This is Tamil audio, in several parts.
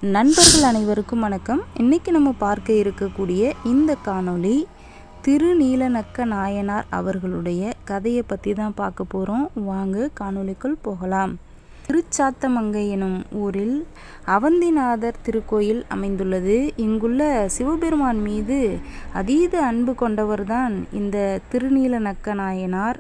நண்பர்கள் அனைவருக்கும் வணக்கம். இன்றைக்கி நம்ம பார்க்க இருக்கக்கூடிய இந்த காணொளி திருநீலநக்க நாயனார் அவர்களுடைய கதையை பற்றி தான் பார்க்க போகிறோம். வாங்க காணொளிக்குள் போகலாம். திருச்சாத்தமங்கை எனும் ஊரில் அவந்திநாதர் திருக்கோயில் அமைந்துள்ளது. இங்குள்ள சிவபெருமான் மீது அதீத அன்பு கொண்டவர்தான் இந்த திருநீலநக்க நாயனார்.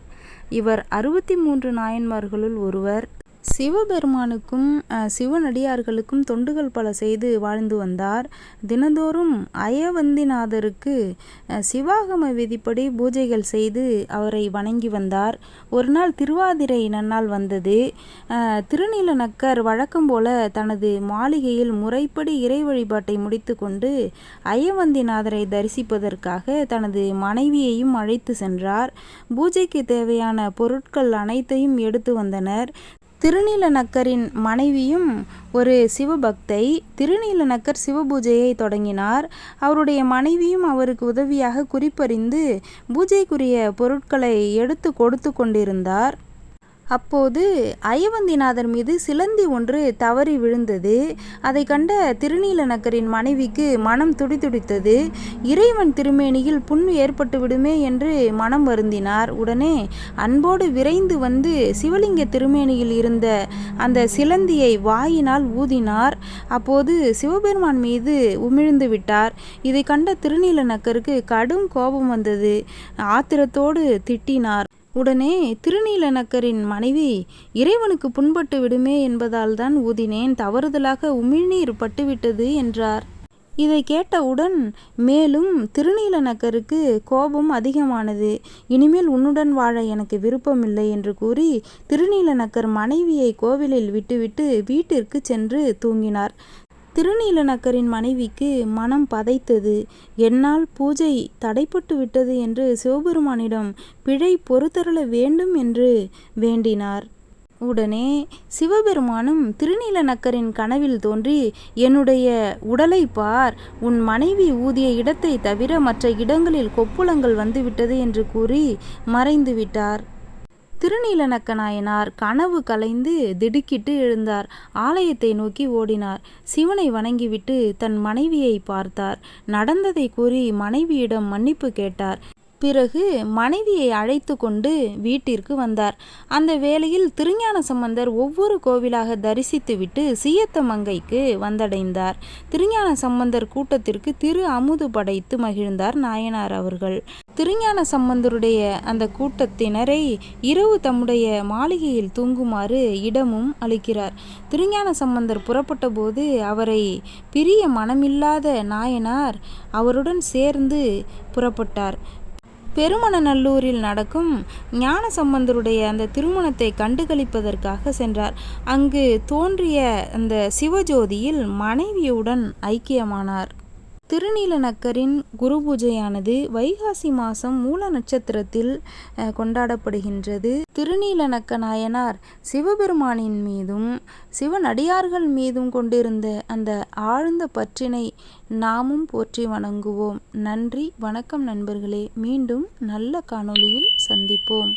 இவர் 63 நாயன்மார்களுள் ஒருவர். சிவபெருமானுக்கும் சிவனடியார்களுக்கும் தொண்டுகள் பல செய்து வாழ்ந்து வந்தார். தினந்தோறும் அயவந்திநாதருக்கு சிவாகம விதிப்படி பூஜைகள் செய்து அவரை வணங்கி வந்தார். ஒரு நாள் திருவாதிரை நன்னாள் வந்தது. திருநீலநக்கர் வழக்கம் போல தனது மாளிகையில் முறைப்படி இறை வழிபாட்டை முடித்து கொண்டு அயவந்திநாதரை தரிசிப்பதற்காக தனது மனைவியையும் அழைத்து சென்றார். பூஜைக்கு தேவையான பொருட்கள் அனைத்தையும் எடுத்து வந்தனர். திருநீலநக்கரின் மனைவியும் ஒரு சிவபக்தை. திருநீலநக்கர் சிவபூஜையை தொடங்கினார். அவருடைய மனைவியும் அவருக்கு உதவியாக குறிப்பறிந்து பூஜைக்குரிய பொருட்களை எடுத்து கொடுத்து கொண்டிருந்தார். அப்போது அயவந்திநாதர் மீது சிலந்தி ஒன்று தவறி விழுந்தது. அதை கண்ட திருநீலநக்கரின் மனைவிக்கு மனம் துடிதுடித்தது. இறைவன் திருமேனியில் புண் ஏற்பட்டு விடுமே என்று மனம் வருந்தினார். உடனே அன்போடு விரைந்து வந்து சிவலிங்க திருமேனியில் இருந்த அந்த சிலந்தியை வாயினால் ஊதினார். அப்போது சிவபெருமான் மீது உமிழ்ந்து விட்டார். இதை கண்ட திருநீலநக்கருக்கு கடும் கோபம் வந்தது. ஆத்திரத்தோடு திட்டினார். உடனே திருநீலநக்கரின் மனைவி, இறைவனுக்கு புண்பட்டு விடுமே என்பதால் தான் ஊதினேன், தவறுதலாக உமிழ்நீர் பட்டுவிட்டது என்றார். இதை கேட்டவுடன் மேலும் திருநீலநக்கருக்கு கோபம் அதிகமானது. இனிமேல் உன்னுடன் வாழ எனக்கு விருப்பமில்லை என்று கூறி திருநீலநக்கர் மனைவியை கோவிலில் விட்டுவிட்டு வீட்டிற்கு சென்று தூங்கினார். திருநீலநக்கரின் மனைவிக்கு மனம் பதைத்தது. என்னால் பூஜை தடைப்பட்டு விட்டது என்று சிவபெருமானிடம் பிழை பொறுத்தருள வேண்டும் என்று வேண்டினார். உடனே சிவபெருமானும் திருநீலநக்கரின் கனவில் தோன்றி, என்னுடைய உடலை பார், உன் மனைவி ஊதிய இடத்தை தவிர மற்ற இடங்களில் கொப்புளங்கள் வந்துவிட்டது என்று கூறி மறைந்து விட்டார். திருநீலநக்க நாயனார் கனவு கலைந்து திடுக்கிட்டு எழுந்தார். ஆலயத்தை நோக்கி ஓடினார். சிவனை வணங்கிவிட்டு தன் மனைவியை பார்த்தார். நடந்ததை கூறி மனைவியிடம் மன்னிப்பு கேட்டார். பிறகு மனைவியை அழைத்து கொண்டு வீட்டிற்கு வந்தார். அந்த வேளையில் திருஞான சம்பந்தர் ஒவ்வொரு கோவிலாக தரிசித்துவிட்டு சீயத்தமங்கைக்கு வந்தடைந்தார். திருஞான சம்பந்தர் கூட்டத்திற்கு திரு அமுது படைத்து மகிழ்ந்தார் நாயனார் அவர்கள். திருஞான சம்பந்தருடைய அந்த கூட்டத்தினரை இரவு தம்முடைய மாளிகையில் தூங்குமாறு இடமும் அளிக்கிறார். திருஞான சம்பந்தர் புறப்பட்ட போது அவரை பிரிய மனமில்லாத நாயனார் அவருடன் சேர்ந்து புறப்பட்டார். பெருமணநல்லூரில் நடக்கும் ஞான சம்பந்தருடைய அந்த திருமணத்தை கண்டுகளிப்பதற்காக சென்றார். அங்கு தோன்றிய அந்த சிவஜோதியில் மனைவியுடன் ஐக்கியமானார். திருநீலநக்கரின் குரு பூஜையானது வைகாசி மாதம் மூல நட்சத்திரத்தில் கொண்டாடப்படுகின்றது. திருநீலநக்க நாயனார் சிவபெருமானின் மீதும் சிவனடியார்கள் மீதும் கொண்டிருந்த அந்த ஆழ்ந்த பற்றினை நாமும் போற்றி வணங்குவோம். நன்றி, வணக்கம் நண்பர்களே. மீண்டும் நல்ல காணொளியில் சந்திப்போம்.